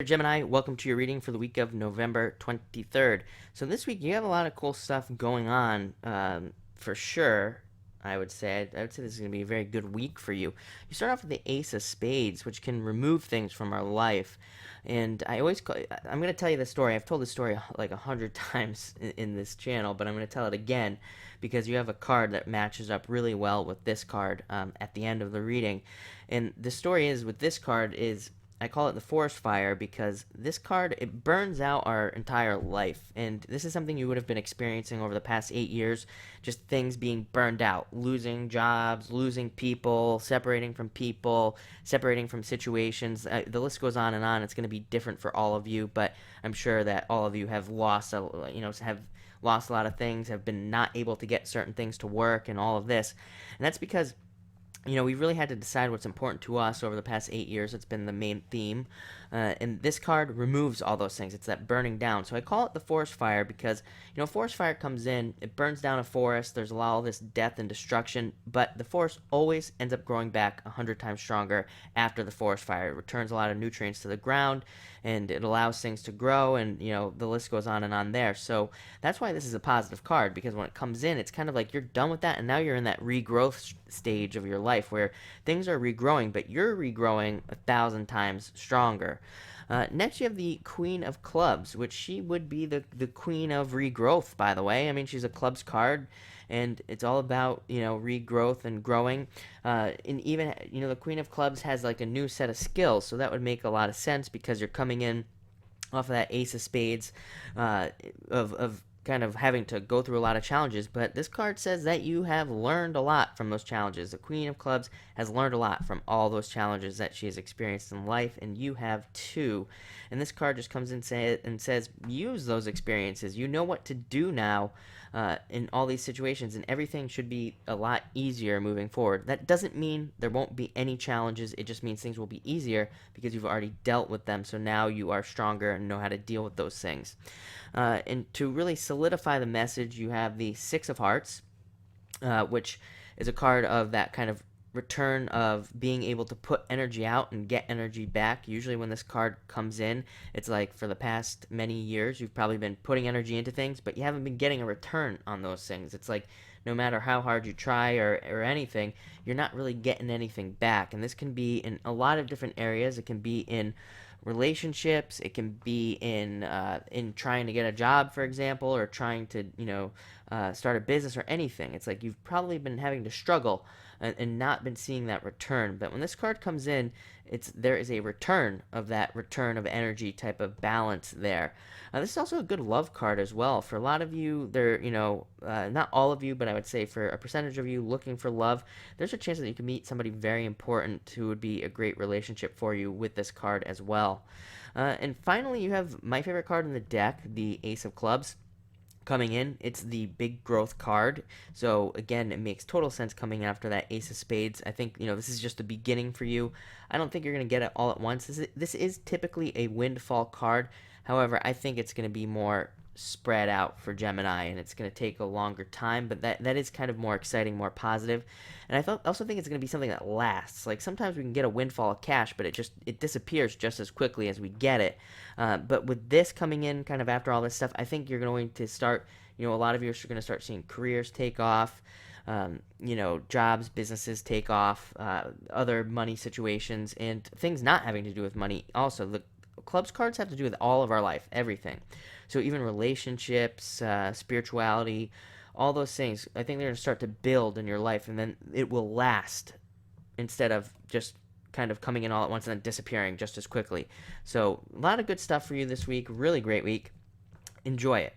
Gemini, welcome to your reading for the week of November 23rd. So this week you have a lot of cool stuff going on, for sure. I would say this is going to be a very good week for you. You start off with the Ace of Spades, which can remove things from our life. And I'm going to tell you this story. I've told this story like 100 times in this channel, but I'm going to tell it again because you have a card that matches up really well with this card at the end of the reading. And the story is with this card is I call it the forest fire because this card, it burns out our entire life. And this is something you would have been experiencing over the past 8 years. Just things being burned out, losing jobs, losing people, separating from situations. The list goes on and on. It's going to be different for all of you, but I'm sure that all of you have lost, have lost a lot of things, have been not able to get certain things to work and all of this. And that's because we really had to decide what's important to us over the past 8 years. It's been the main theme. And this card removes all those things. It's that burning down. So I call it the forest fire because, forest fire comes in, it burns down a forest. There's a lot of this death and destruction, but the forest always ends up growing back 100 times stronger after the forest fire. It returns a lot of nutrients to the ground, and it allows things to grow, and, the list goes on and on there. So that's why this is a positive card, because when it comes in, it's kind of like you're done with that, and now you're in that regrowth stage of your life where things are regrowing, but you're regrowing 1,000 times stronger. Next, you have the Queen of Clubs, which she would be the queen of regrowth, by the way. I mean, she's a clubs card, and it's all about, regrowth and growing. And even, the Queen of Clubs has like a new set of skills, so that would make a lot of sense because you're coming in off of that Ace of Spades of kind of having to go through a lot of challenges, but this card says that you have learned a lot from those challenges. The Queen of Clubs has learned a lot from all those challenges that she has experienced in life, and you have too. And this card just comes in and says, use those experiences. You know what to do now in all these situations, and everything should be a lot easier moving forward. That doesn't mean there won't be any challenges. It just means things will be easier because you've already dealt with them, so now you are stronger and know how to deal with those things. And to really solidify the message, you have the Six of Hearts, which is a card of that kind of return of being able to put energy out and get energy back. Usually when this card comes in, it's like for the past many years, you've probably been putting energy into things, but you haven't been getting a return on those things. It's like no matter how hard you try or anything, you're not really getting anything back. And this can be in a lot of different areas. It can be in relationships, it can be in trying to get a job, for example, or trying to start a business or anything. It's like you've probably been having to struggle and not been seeing that return. But when this card comes in, there is a return of energy type of balance there. This is also a good love card as well. For a lot of you, not all of you, but I would say for a percentage of you looking for love, there's a chance that you can meet somebody very important who would be a great relationship for you with this card as well. And finally, you have my favorite card in the deck, the Ace of Clubs. Coming in, it's the big growth card. So again, it makes total sense coming after that Ace of Spades. I think this is just the beginning for you. I don't think you're going to get it all at once. This is typically a windfall card. However, I think it's going to be more spread out for Gemini, and it's going to take a longer time, but that is kind of more exciting, more positive. And also think it's going to be something that lasts. Like sometimes we can get a windfall of cash, but it disappears just as quickly as we get it. But with this coming in kind of after all this stuff, I think you're going to start, a lot of you are going to start seeing careers take off, jobs, businesses take off, other money situations, and things not having to do with money. Also, the clubs cards have to do with all of our life, everything. So even relationships, spirituality, all those things, I think they're going to start to build in your life, and then it will last instead of just kind of coming in all at once and then disappearing just as quickly. So a lot of good stuff for you this week. Really great week. Enjoy it.